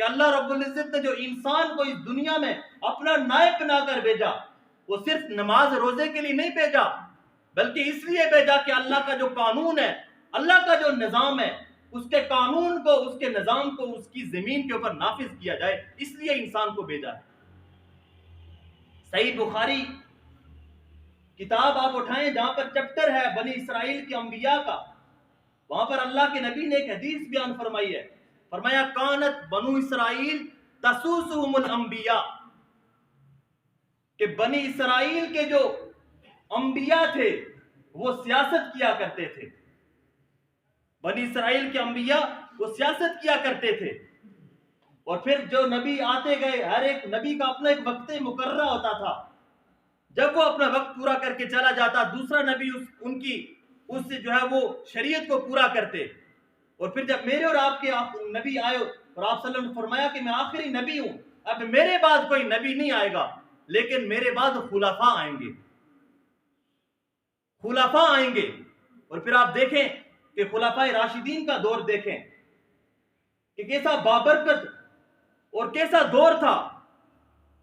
کہ اللہ رب العزت نے جو انسان کو اس دنیا میں اپنا نائب بنا کر بھیجا، وہ صرف نماز روزے کے لیے نہیں بھیجا، بلکہ اس لیے بھیجا کہ اللہ کا جو قانون ہے، اللہ کا جو نظام ہے، اس کے قانون کو، اس کے نظام کو اس کی زمین کے اوپر نافذ کیا جائے، اس لیے انسان کو بھیجا ہے۔ صحیح بخاری کتاب آپ اٹھائیں جہاں پر چیپٹر ہے بنی اسرائیل کے انبیاء کا، وہاں پر اللہ کے نبی نے ایک حدیث بیان فرمائی ہے، فرمایا کانت بنو اسرائیل تسوسہم الانبیاء، کہ بنی اسرائیل کے جو انبیاء تھے وہ سیاست کیا کرتے تھے، بنی اسرائیل کے انبیاء وہ سیاست کیا کرتے تھے، اور پھر جو نبی آتے گئے، ہر ایک نبی کا اپنا ایک وقت مقررہ ہوتا تھا، جب وہ اپنا وقت پورا کر کے چلا جاتا، دوسرا نبی ان کی اس سے جو ہے وہ شریعت کو پورا کرتے، اور پھر جب میرے اور آپ کے نبی آئے اور آپ صلی اللہ علیہ وسلم نے فرمایا کہ میں آخری نبی ہوں، اب میرے بعد کوئی نبی نہیں آئے گا، لیکن میرے بعد خلفاء آئیں گے، خلفاء آئیں گے۔ اور پھر آپ دیکھیں کہ خلفاء راشدین کا دور دیکھیں کہ کیسا بابرکت اور کیسا دور تھا،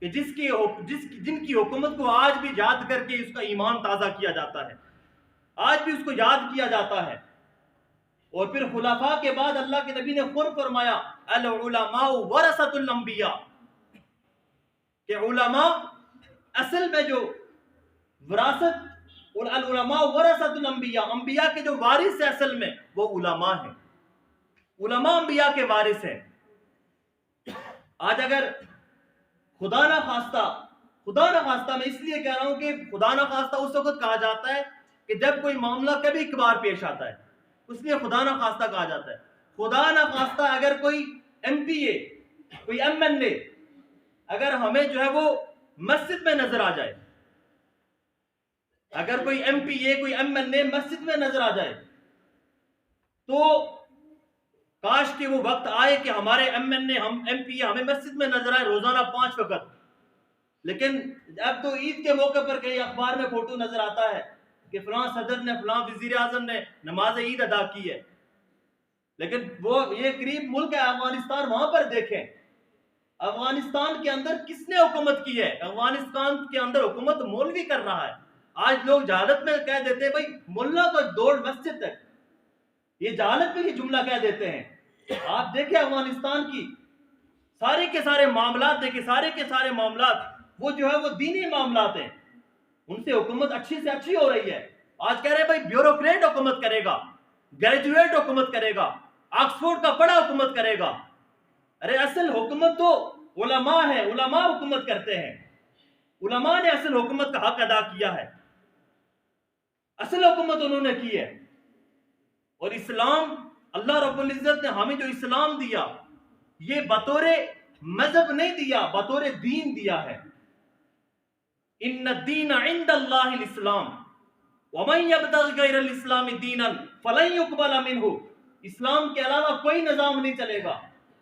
کہ جن کی حکومت کو آج بھی یاد کر کے اس کا ایمان تازہ کیا جاتا ہے، آج بھی اس کو یاد کیا جاتا ہے۔ اور پھر خلفاء کے بعد اللہ کے نبی نے خود فرمایا العلماء ورثۃ الانبیاء، کہ علماء اصل میں جو وراثت، العلماء ورثۃ الانبیاء، انبیاء کے جو وارث ہیں اصل میں وہ علماء ہیں، علماء انبیاء کے وارث ہیں۔ آج اگر خدا نہ خواستہ میں اس لیے کہہ رہا ہوں کہ خدا نہ خواستہ اس وقت کہا جاتا ہے کہ جب کوئی معاملہ کبھی کبھار پیش آتا ہے، اس لیے خدا نہ خواستہ کہا جاتا ہے۔ خدا نہ خواستہ اگر کوئی ایم پی اے، کوئی ایم این اے اگر ہمیں جو ہے وہ مسجد میں نظر آ جائے، اگر کوئی ایم پی اے، کوئی ایم این اے مسجد میں نظر آ جائے، تو کاش کہ وہ وقت آئے کہ ہمارے ایم این اے، ہم ایم پی اے ہمیں مسجد میں نظر آئے روزانہ 5 وقت۔ لیکن اب تو عید کے موقع پر کئی اخبار میں فوٹو نظر آتا ہے کہ فلاں صدر نے، فلاں وزیر اعظم نے نماز عید ادا کی ہے، لیکن وہ یہ قریب ملک ہے افغانستان، وہاں پر دیکھیں افغانستان کے اندر کس نے حکومت کی ہے؟ افغانستان کے اندر حکومت مولوی کر رہا ہے۔ آج لوگ جہالت میں کہہ دیتے ہیں بھائی ملا تو دوڑ مسجد تک، یہ جہالت میں یہ جملہ کہہ دیتے ہیں۔ آپ دیکھیں افغانستان کی سارے کے سارے معاملات دیکھیں، سارے کے سارے معاملات وہ جو ہے وہ دینی معاملات ہیں، ان سے حکومت اچھی سے اچھی ہو رہی ہے۔ آج کہہ رہے ہیں بھائی بیوروکریٹ حکومت کرے گا، گریجویٹ حکومت کرے گا، آکسفورڈ کا پڑھا حکومت کرے گا۔ ارے اصل حکومت تو علماء ہے، علماء حکومت کرتے ہیں، علماء نے اصل حکومت کا حق ادا کیا ہے، اصل حکومت انہوں نے کی ہے۔ اور اسلام، اللہ رب العزت نے ہمیں جو اسلام دیا، یہ بطور مذہب نہیں دیا، بطور دین دیا ہے۔ ان الدین عند اللہ الاسلام ومن یبتغ غیر الاسلام دینا فلن يقبل منہ، اسلام کے علاوہ کوئی نظام نہیں چلے گا۔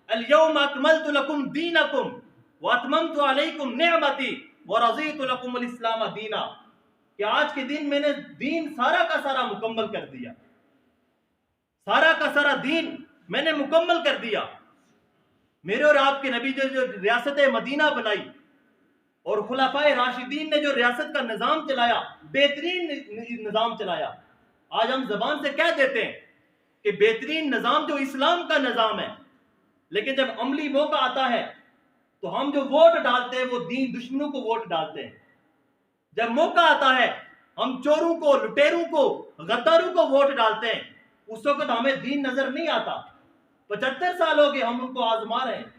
الیوم اکملت لکم دینکم واتممت علیکم نعمتی ورضیت لکم الاسلام دینا، کہ آج کے دن میں نے دین سارا کا سارا مکمل کر دیا، سارا کا سارا دین میں نے مکمل کر دیا۔ میرے اور آپ کے نبی جو ریاست مدینہ بنائی اور خلفائے راشدین نے جو ریاست کا نظام چلایا، بہترین نظام چلایا، آج ہم زبان سے کہہ دیتے ہیں کہ بہترین نظام جو اسلام کا نظام ہے، لیکن جب عملی موقع آتا ہے تو ہم جو ووٹ ڈالتے ہیں وہ دین دشمنوں کو ووٹ ڈالتے ہیں۔ جب موقع آتا ہے ہم چوروں کو، لٹیروں کو، غداروں کو ووٹ ڈالتے ہیں، اس وقت ہمیں دین نظر نہیں آتا۔ 75 سال ہو گئے ہم ان کو آزما رہے ہیں،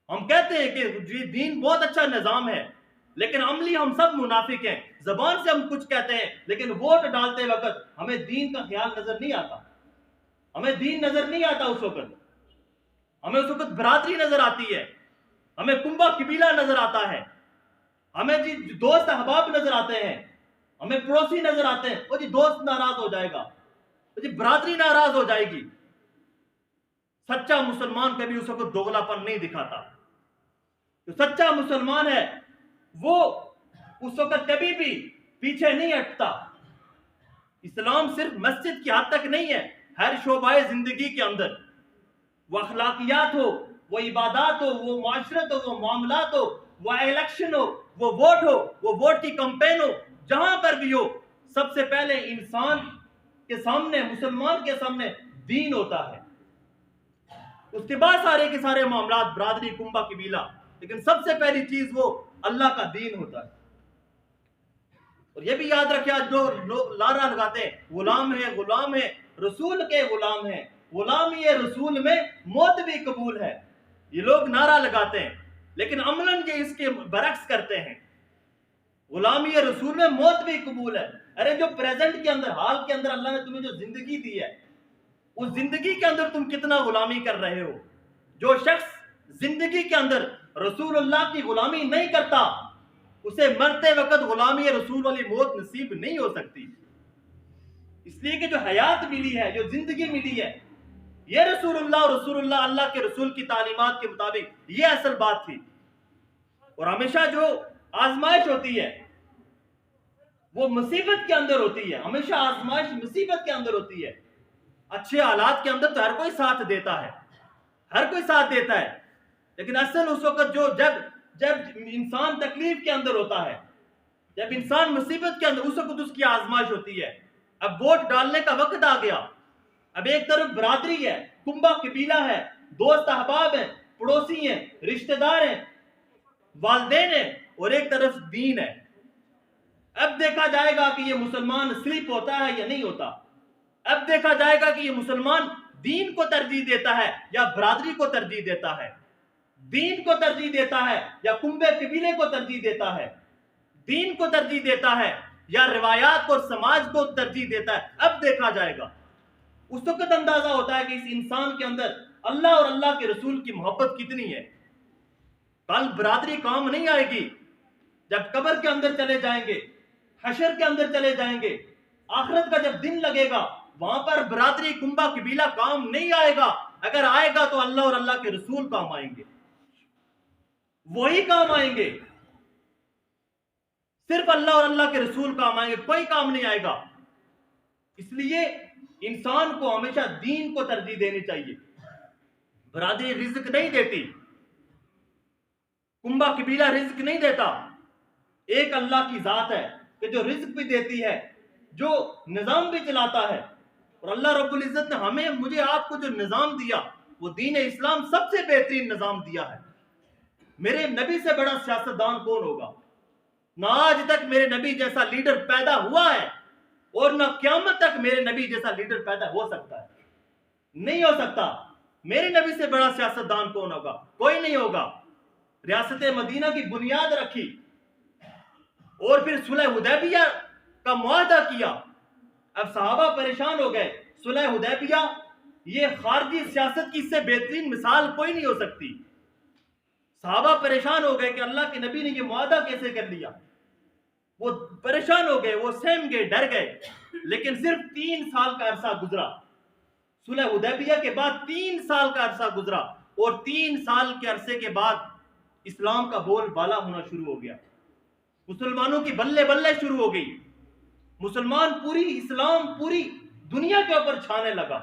ہم کہتے ہیں کہ دین بہت اچھا نظام ہے، لیکن عملی ہم سب منافق ہیں، زبان سے ہم کچھ کہتے ہیں لیکن ووٹ ڈالتے وقت ہمیں دین کا خیال نظر نہیں آتا، ہمیں دین نظر نہیں آتا۔ اس وقت ہمیں اس وقت برادری نظر آتی ہے، ہمیں کنبہ قبیلہ نظر آتا ہے، ہمیں جی دوست احباب نظر آتے ہیں، ہمیں پڑوسی نظر آتے ہیں۔ وہ جی دوست ناراض ہو جائے گا، وہ جی برادری ناراض ہو جائے گی۔ سچا مسلمان کبھی اس وقت دوغلا پن نہیں دکھاتا، جو سچا مسلمان ہے وہ اس وقت کبھی بھی پیچھے نہیں ہٹتا۔ اسلام صرف مسجد کی حد تک نہیں ہے، ہر شعبہ زندگی کے اندر، وہ اخلاقیات ہو، وہ عبادات ہو، وہ معاشرت ہو، وہ معاملات ہو، وہ الیکشن ہو، وہ ووٹ ہو، وہ ووٹ کی کمپین ہو، جہاں پر بھی ہو، سب سے پہلے انسان کے سامنے، مسلمان کے سامنے دین ہوتا ہے، اس کے بعد سارے کے سارے معاملات، برادری، کنبہ، قبیلہ، لیکن سب سے پہلی چیز وہ اللہ کا دین ہوتا ہے۔ اور یہ بھی یاد رکھے، آج جو نعرہ لگاتے ہیں غلام ہے، غلام ہے، رسول کے غلام ہے، غلامی رسول میں موت بھی قبول ہے، یہ لوگ نعرہ لگاتے ہیں لیکن عملاً یہ اس کے برعکس کرتے ہیں۔ غلامی رسول میں موت بھی قبول ہے، ارے جو پریزنٹ کے اندر، حال کے اندر اللہ نے تمہیں جو زندگی دی ہے، اس زندگی کے اندر تم کتنا غلامی کر رہے ہو؟ جو شخص زندگی کے اندر رسول اللہ کی غلامی نہیں کرتا، اسے مرتے وقت غلامی رسول والی موت نصیب نہیں ہو سکتی، اس لیے کہ جو حیات ملی ہے، جو زندگی ملی ہے، یہ رسول اللہ اور رسول اللہ، اللہ کے رسول کی تعلیمات کے مطابق یہ اصل بات تھی۔ اور ہمیشہ جو آزمائش ہوتی ہے وہ مصیبت کے اندر ہوتی ہے، ہمیشہ آزمائش مصیبت کے اندر ہوتی ہے۔ اچھے حالات کے اندر تو ہر کوئی ساتھ دیتا ہے، ہر کوئی ساتھ دیتا ہے، لیکن اصل اس وقت جب انسان تکلیف کے اندر ہوتا ہے، جب انسان مصیبت کے اندر، اس وقت اس کی آزمائش ہوتی ہے۔ اب ووٹ ڈالنے کا وقت آ گیا، اب ایک طرف برادری ہے، کنبہ قبیلہ ہے، دوست احباب ہیں، پڑوسی ہیں، رشتہ دار ہیں، والدین ہیں، اور ایک طرف دین ہے۔ اب دیکھا جائے گا کہ یہ مسلمان سلیپ ہوتا ہے یا نہیں ہوتا، اب دیکھا جائے گا کہ یہ مسلمان دین کو ترجیح دیتا ہے یا برادری کو ترجیح دیتا ہے، دین کو ترجیح دیتا ہے یا کنبے قبیلے کو ترجیح دیتا ہے، دین کو ترجیح دیتا ہے یا روایات اور سماج کو ترجیح دیتا ہے۔ اب دیکھا جائے گا، اس وقت اندازہ ہوتا ہے کہ اس انسان کے اندر اللہ اور اللہ کے رسول کی محبت کتنی ہے۔ کل برادری کام نہیں آئے گی، جب قبر کے اندر چلے جائیں گے، حشر کے اندر چلے جائیں گے، آخرت کا جب دن لگے گا، وہاں پر برادری، کنبہ قبیلہ کام نہیں آئے گا۔ اگر آئے گا تو اللہ اور اللہ کے رسول کام آئیں گے، وہی کام آئیں گے، صرف اللہ اور اللہ کے رسول کام آئیں گے، کوئی کام نہیں آئے گا۔ اس لیے انسان کو ہمیشہ دین کو ترجیح دینی چاہیے۔ برادری رزق نہیں دیتی، کنبہ قبیلہ رزق نہیں دیتا، ایک اللہ کی ذات ہے کہ جو رزق بھی دیتی ہے، جو نظام بھی چلاتا ہے۔ اور اللہ رب العزت نے مجھے آپ کو جو نظام دیا، وہ دین اسلام سب سے بہترین نظام دیا ہے۔ میرے نبی سے بڑا سیاستدان کون ہوگا؟ نہ آج تک میرے نبی جیسا لیڈر پیدا ہوا ہے، اور نہ قیامت تک میرے نبی جیسا لیڈر پیدا ہو سکتا ہے، نہیں ہو سکتا۔ میرے نبی سے بڑا سیاستدان کون ہوگا؟ کوئی نہیں ہوگا۔ ریاست مدینہ کی بنیاد رکھی، اور پھر صلح حدیبیہ کا معاہدہ کیا۔ اب صحابہ پریشان ہو گئے، صلح حدیبیہ یہ خارجی سیاست کی اس سے بہترین مثال کوئی نہیں ہو سکتی۔ صحابہ پریشان ہو گئے کہ اللہ کے نبی نے یہ معاہدہ کیسے کر لیا، وہ پریشان ہو گئے، وہ سہم گئے، ڈر گئے۔ لیکن صرف 3 سال کا عرصہ گزرا، صلح حدیبیہ کے بعد 3 سال کا عرصہ گزرا، اور 3 سال کے عرصے کے بعد اسلام کا بول بالا ہونا شروع ہو گیا، مسلمانوں کی بلے بلے شروع ہو گئی، اسلام پوری دنیا کے اوپر چھانے لگا۔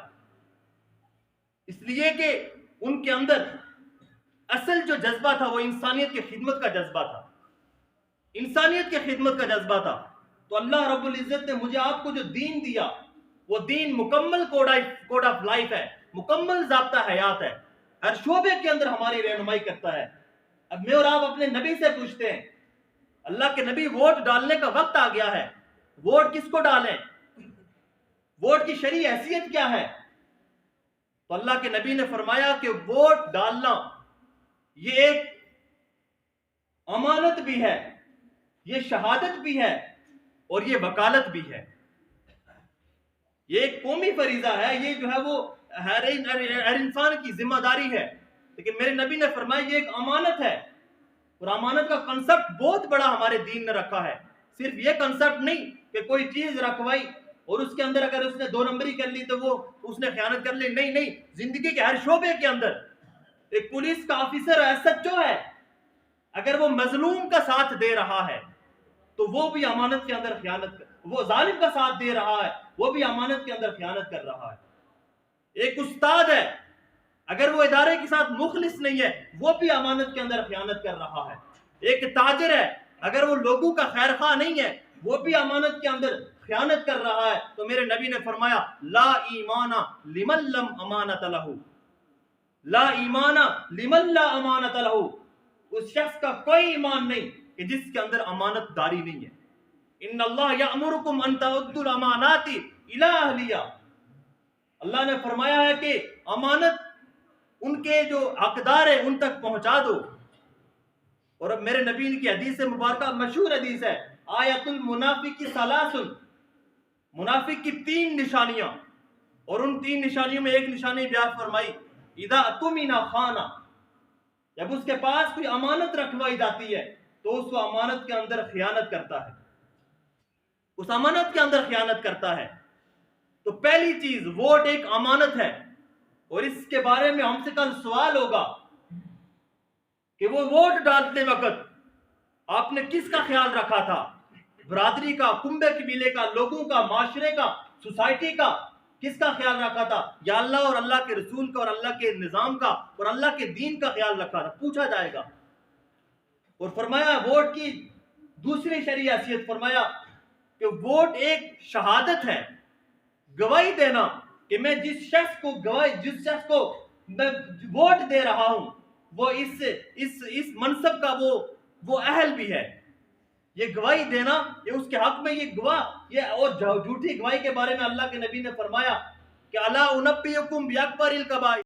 اس لیے کہ ان کے اندر اصل جو جذبہ تھا وہ انسانیت کی خدمت کا جذبہ تھا، انسانیت کی خدمت کا جذبہ تھا۔ تو اللہ رب العزت نے مجھے آپ کو جو دین دیا، وہ دین مکمل کوڈ آف لائف ہے، مکمل ضابطہ حیات ہے، ہر شعبے کے اندر ہماری رہنمائی کرتا ہے۔ اب میں اور آپ اپنے نبی سے پوچھتے ہیں، اللہ کے نبی ووٹ ڈالنے کا وقت آ گیا ہے، ووٹ کس کو ڈالیں؟ ووٹ کی شرعی حیثیت کیا ہے؟ تو اللہ کے نبی نے فرمایا کہ ووٹ ڈالنا یہ ایک امانت بھی ہے، یہ شہادت بھی ہے، اور یہ وکالت بھی ہے، یہ ایک قومی فریضہ ہے، یہ جو ہے وہ ہر انسان کی ذمہ داری ہے۔ لیکن میرے نبی نے فرمایا یہ ایک امانت ہے، اور امانت کا کنسپٹ بہت بڑا ہمارے دین نے رکھا ہے۔ صرف یہ کنسپٹ نہیں کہ کوئی چیز رکھوائی اور اس کے اندر اگر اس نے 2 نمبری کر لی تو وہ اس نے خیانت کر لی، نہیں، زندگی کے ہر شعبے کے اندر ایک پولیس کا آفیسر ایس ایچ او ہے، اگر وہ مظلوم کا ساتھ دے رہا ہے تو وہ بھی امانت کے اندر خیانت وہ ظالم کا ساتھ دے رہا ہے، وہ بھی امانت کے اندر خیانت کر رہا ہے۔ ایک استاد ہے، اگر وہ ادارے کے ساتھ مخلص نہیں ہے وہ بھی امانت کے اندر خیانت کر رہا ہے. ایک تاجر ہے اگر وہ لوگوں کا خیر خواہ نہیں ہے وہ بھی امانت کے اندر خیانت کر رہا ہے. تو میرے نبی نے فرمایا لا ایمان لمن لم امانت لہ، لا ایمان لمن لا امانت لہ، اس شخص کا کوئی ایمان نہیں کہ جس کے اندر امانت داری نہیں ہے. ان اللہ یامرکم ان تؤدوا الامانات الی اہلیہا، اللہ نے فرمایا ہے کہ امانت ان کے جو حقدار ہیں ان تک پہنچا دو. اور اب میرے نبی کی حدیث مبارکہ مشہور حدیث ہے، آیت المنافق ثلاث، منافق کی 3 نشانیاں، اور ان 3 نشانیوں میں ایک نشانی بیان فرمائی اذا اؤتمن خان، جب اس کے پاس کوئی امانت رکھوائی جاتی ہے تو اس کو امانت کے اندر خیانت کرتا ہے، اس امانت کے اندر خیانت کرتا ہے. تو پہلی چیز ووٹ ایک امانت ہے، اور اس کے بارے میں ہم سے کل سوال ہوگا کہ وہ ووٹ ڈالتے وقت آپ نے کس کا خیال رکھا تھا؟ برادری کا، کنبے قبیلے کا، لوگوں کا، معاشرے کا، سوسائٹی کا، کس کا خیال رکھا تھا؟ یا اللہ اور اللہ کے رسول کا اور اللہ کے نظام کا اور اللہ کے دین کا خیال رکھا تھا؟ پوچھا جائے گا. اور فرمایا ووٹ کی دوسری شرعی حیثیت، فرمایا کہ ووٹ ایک شہادت ہے، گواہی دینا کہ میں جس شخص کو میں ووٹ دے رہا ہوں وہ اس منصب کا وہ اہل بھی ہے. یہ گواہی دینا، یہ اس کے حق میں یہ گواہ، یہ اور جھوٹی گواہی کے بارے میں اللہ کے نبی نے فرمایا کہ الا انبئکم باکبر الکبائر،